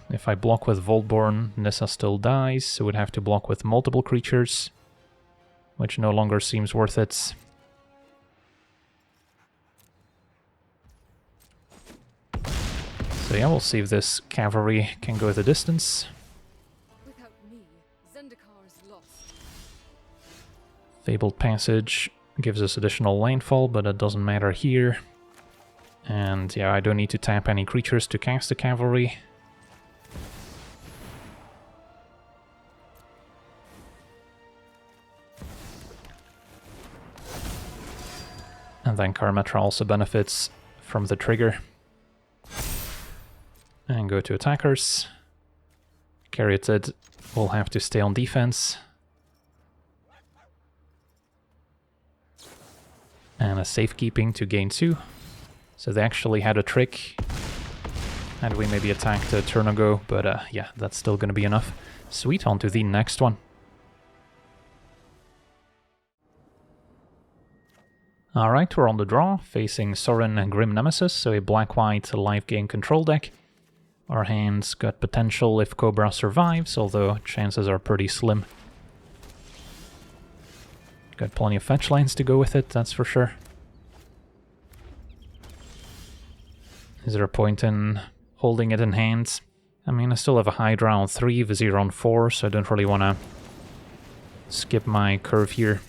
if I block with Voltborn, Nissa still dies, so we'd have to block with multiple creatures, which no longer seems worth it. So yeah, we'll see if this Cavalry can go the distance. Without me, Zendikar is lost. Fabled Passage gives us additional landfall, but it doesn't matter here. And yeah, I don't need to tap any creatures to cast the Cavalry. And then Karametra also benefits from the trigger. And go to attackers. Caryatid will have to stay on defense. And a safekeeping to gain 2. So they actually had a trick. And we maybe attacked a turn ago, but yeah, that's still going to be enough. Sweet, on to the next one. Alright, we're on the draw, facing Sorin and Grim Nemesis, so a black-white life gain control deck. Our hand's got potential if Cobra survives, although chances are pretty slim. Got plenty of fetch lands to go with it, that's for sure. Is there a point in holding it in hand? I mean, I still have a Hydra on 3, Vizier on 4, so I don't really want to skip my curve here.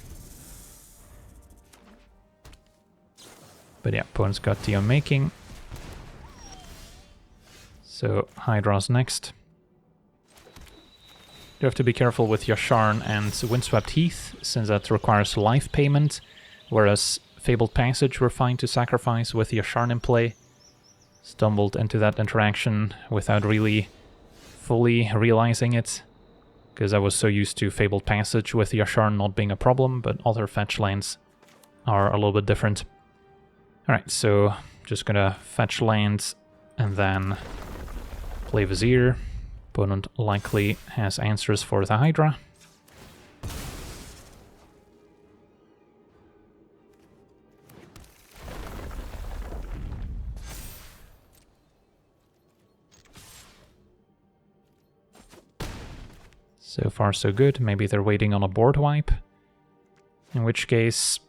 But yeah, opponent's got the Unmaking. So Hydra's next. You have to be careful with Yasharn and Windswept Heath, since that requires life payment, whereas Fabled Passage we're fine to sacrifice with Yasharn in play. Stumbled into that interaction without really fully realizing it, because I was so used to Fabled Passage with Yasharn not being a problem, but other fetch lands are a little bit different. Alright, so just gonna fetch lands and then play Vizier. Opponent likely has answers for the Hydra. So far so good, maybe they're waiting on a board wipe. In which case,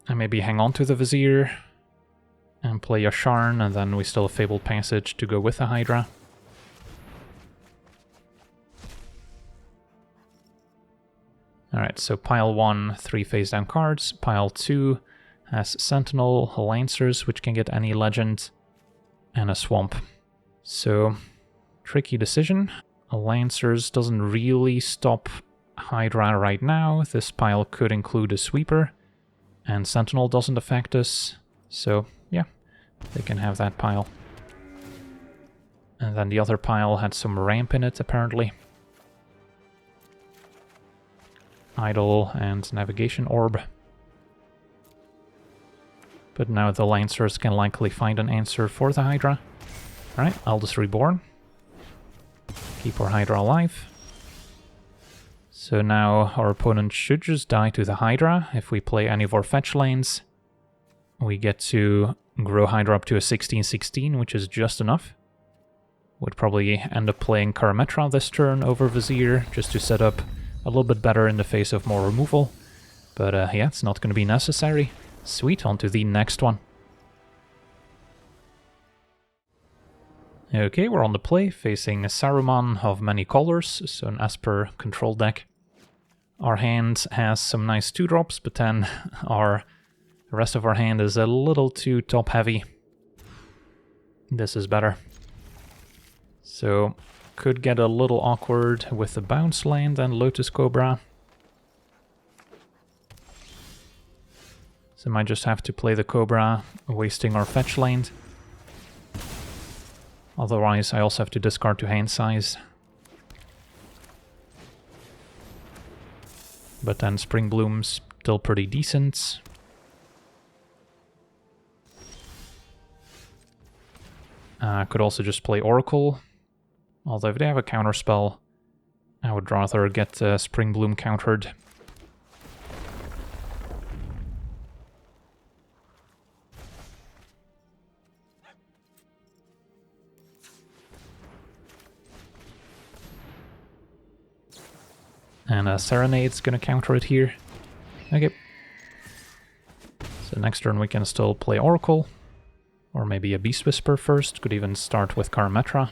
I maybe hang on to the Vizier and play Yasharn, and then we still have Fabled Passage to go with the Hydra. Alright, so pile 1, 3 face down cards. Pile 2 has Sentinel, Lancers, which can get any legend, and a Swamp. So, tricky decision. Lancers doesn't really stop Hydra right now. This pile could include a Sweeper, and Sentinel doesn't affect us. So, yeah, they can have that pile. And then the other pile had some ramp in it, apparently. Idle and Navigation Orb. But now the Lancers can likely find an answer for the Hydra. Alright, Aldous Reborn. Keep our Hydra alive. So now our opponent should just die to the Hydra. If we play any of our fetch lanes, we get to grow Hydra up to a 16/16, which is just enough. Would probably end up playing Karametra this turn over Vizier, just to set up a little bit better in the face of more removal. But yeah, it's not going to be necessary. Sweet, on to the next one. Okay, we're on the play, facing a Saruman of many colors, so an Esper control deck. Our hand has some nice 2-drops, but then the rest of our hand is a little too top-heavy. This is better. So, could get a little awkward with the Bounce Land and Lotus Cobra. So might just have to play the Cobra, wasting our fetch land. Otherwise, I also have to discard to hand size. But then Spring Bloom's still pretty decent. Could also just play Oracle. Although if they have a counterspell, I would rather get Spring Bloom countered. And Serenade's gonna counter it here. Okay. So next turn we can still play Oracle. Or maybe a Beast Whisper first. Could even start with Karametra.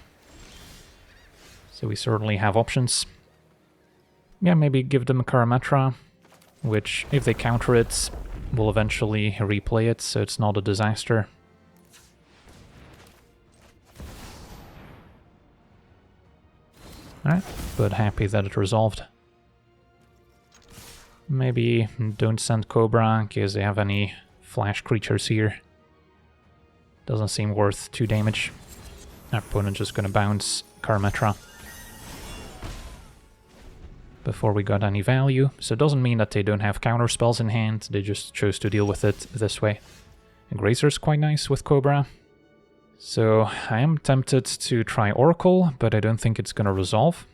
So we certainly have options. Yeah, maybe give them a Karametra, which, if they counter it, will eventually replay it, so it's not a disaster. Alright, but happy that it resolved. Maybe don't send Cobra in case they have any flash creatures here. Doesn't seem worth 2 damage. Our opponent just gonna bounce Karametra before we got any value. So it doesn't mean that they don't have counter spells in hand, they just chose to deal with it this way. And Grazer's quite nice with Cobra. So I am tempted to try Oracle, but I don't think it's gonna resolve.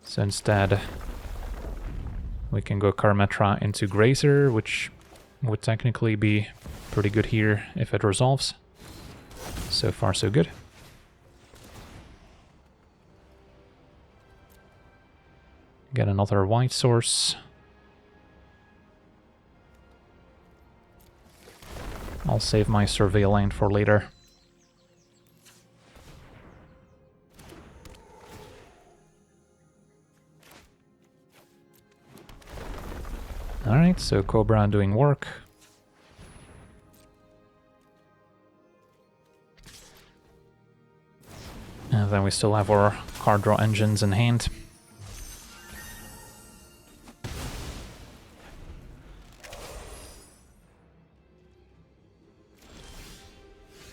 So instead we can go Karametra into Grazer, which would technically be pretty good here if it resolves. So far so good. Get another white source. I'll save my survey land for later. Alright, so Cobra doing work. And then we still have our card draw engines in hand.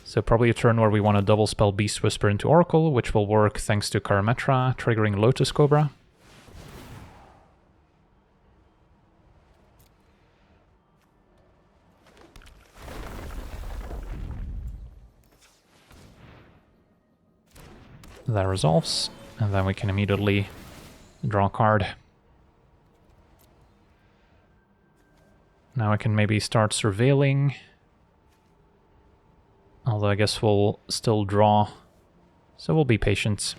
So probably a turn where we want to double spell Beast Whisper into Oracle, which will work thanks to Karametra, triggering Lotus Cobra. That resolves, and then we can immediately draw a card. Now I can maybe start surveilling. Although I guess we'll still draw, so we'll be patient.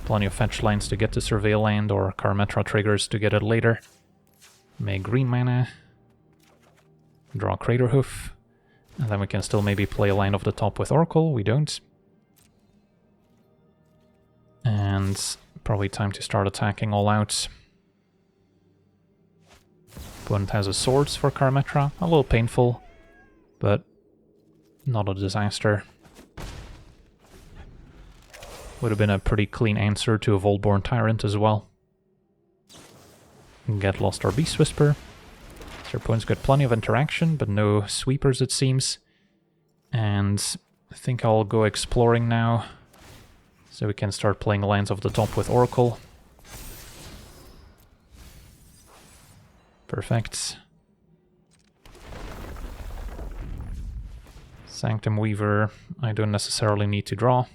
Plenty of fetch lands to get to Surveil land, or Karametra triggers to get it later. Make green mana. Draw Crater Hoof. And then we can still maybe play a land off the top with Oracle, we don't. And probably time to start attacking all out. Opponent has a Swords for Karametra. A little painful, but not a disaster. Would have been a pretty clean answer to a Volborn Tyrant as well. Get lost our Beast Whisper. So our opponent's got plenty of interaction, but no sweepers it seems. And I think I'll go exploring now, so we can start playing lands off the top with Oracle. Perfect. Sanctum Weaver, I don't necessarily need to draw.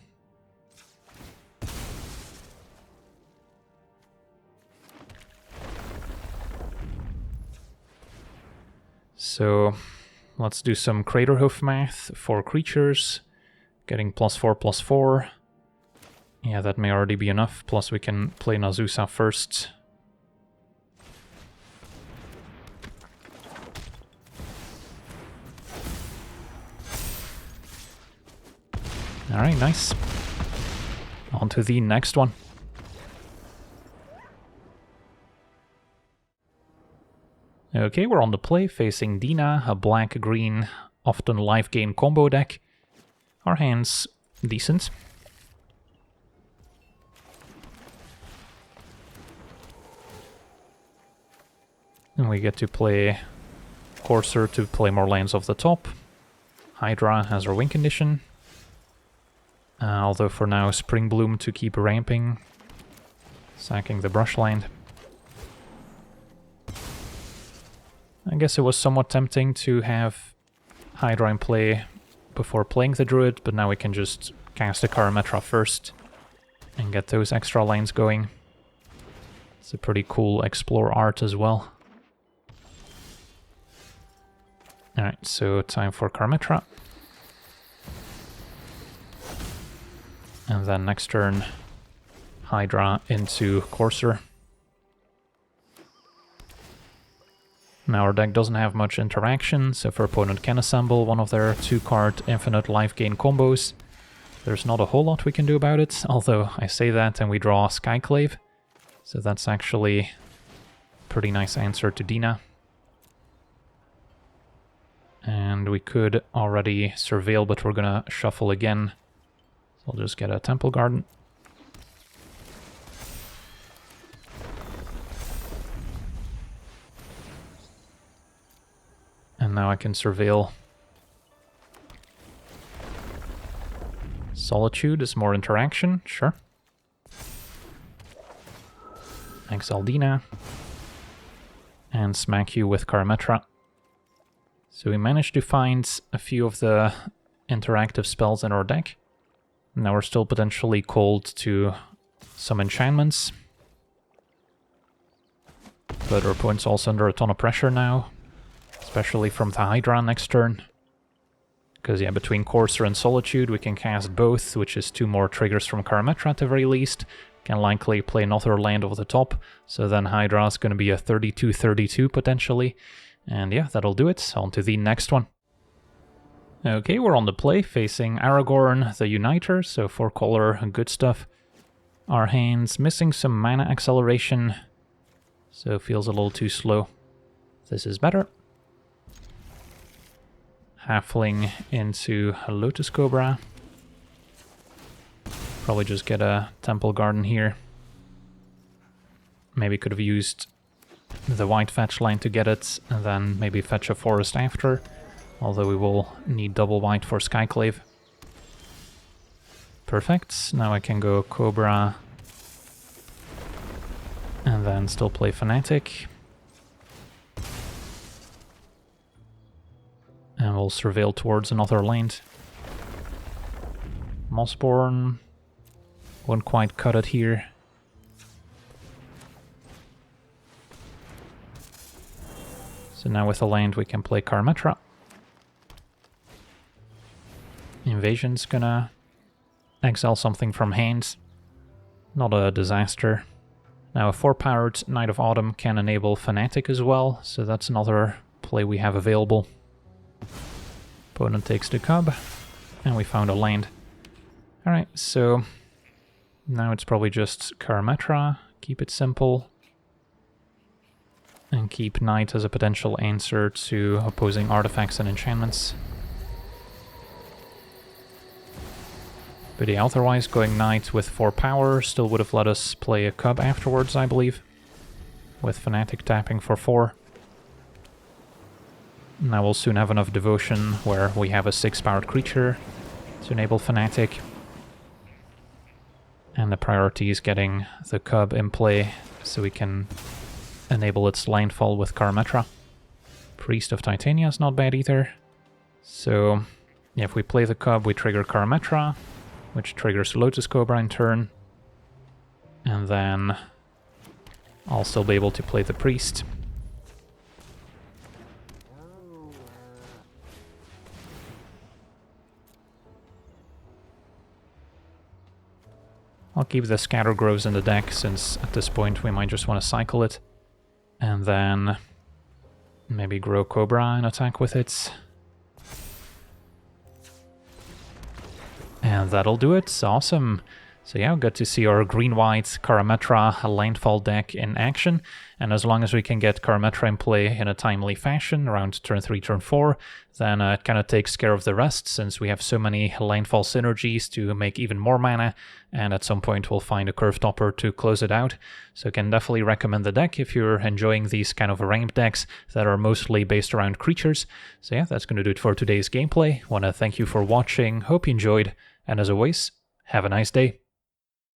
So let's do some Craterhoof math for creatures. Getting +4/+4. Yeah, that may already be enough. Plus we can play Nazusa first. Alright, nice. On to the next one. Okay, we're on the play, facing Dina, a black-green, often life gain combo deck. Our hand's decent. And we get to play Courser to play more lands off the top. Hydra has our win condition. Although for now, Spring Bloom to keep ramping. Sacking the Brushland. I guess it was somewhat tempting to have Hydra in play before playing the Druid, but now we can just cast a Karametra first and get those extra lines going. It's a pretty cool explore art as well. Alright, so time for Karametra. And then next turn, Hydra into Courser. Now our deck doesn't have much interaction, so if our opponent can assemble one of their 2-card infinite life gain combos, there's not a whole lot we can do about it, although I say that and we draw Skyclave, so that's actually a pretty nice answer to Dina. And we could already Surveil, but we're gonna shuffle again, so I'll just get a Temple Garden. And now I can Surveil. Solitude is more interaction, sure. Exile Dina. And smack you with Karametra. So we managed to find a few of the interactive spells in our deck. Now we're still potentially called to some enchantments. But our opponent's also under a ton of pressure now. Especially from the Hydra next turn. Because yeah, between Courser and Solitude we can cast both, which is 2 more triggers from Karametra at the very least. Can likely play another land over the top, so then Hydra's going to be a 32/32 potentially. And yeah, that'll do it. On to the next one. Okay, we're on the play, facing Aragorn, the Uniter, so 4-color, good stuff. Our hand's missing some mana acceleration, so feels a little too slow. This is better. Halfling into a Lotus Cobra. Probably just get a Temple Garden here. Maybe could have used the white fetch line to get it, and then maybe fetch a forest after. Although we will need double white for Skyclave. Perfect. Now I can go Cobra. And then still play Fanatic. And we'll Surveil towards another land. Mossborn won't quite cut it here. So now with a land we can play Karametra. Invasion's gonna exile something from hand. Not a disaster. Now a 4-powered Knight of Autumn can enable Fanatic as well, so that's another play we have available. Opponent takes the Cub, and we found a land. Alright, so now it's probably just Karametra, keep it simple. And keep Knight as a potential answer to opposing artifacts and enchantments. But yeah, otherwise going Knight with 4 power still would have let us play a Cub afterwards, I believe. With Fanatic tapping for 4. Now we'll soon have enough Devotion where we have a 6-powered creature to enable Fanatic. And the priority is getting the Cub in play so we can enable its landfall with Karametra. Priest of Titania is not bad either. So yeah, if we play the Cub, we trigger Karametra, which triggers Lotus Cobra in turn. And then I'll still be able to play the Priest. I'll keep the Scatter Groves in the deck, since at this point we might just want to cycle it. And then maybe grow Cobra and attack with it. And that'll do it. Awesome. So yeah, good to see our green-white Karametra landfall deck in action. And as long as we can get Karametra in play in a timely fashion around turn 3, turn 4, then it kind of takes care of the rest, since we have so many landfall synergies to make even more mana, and at some point we'll find a curve topper to close it out. So I can definitely recommend the deck if you're enjoying these kind of ramp decks that are mostly based around creatures. So yeah, that's going to do it for today's gameplay. Want to thank you for watching, hope you enjoyed, and as always, have a nice day.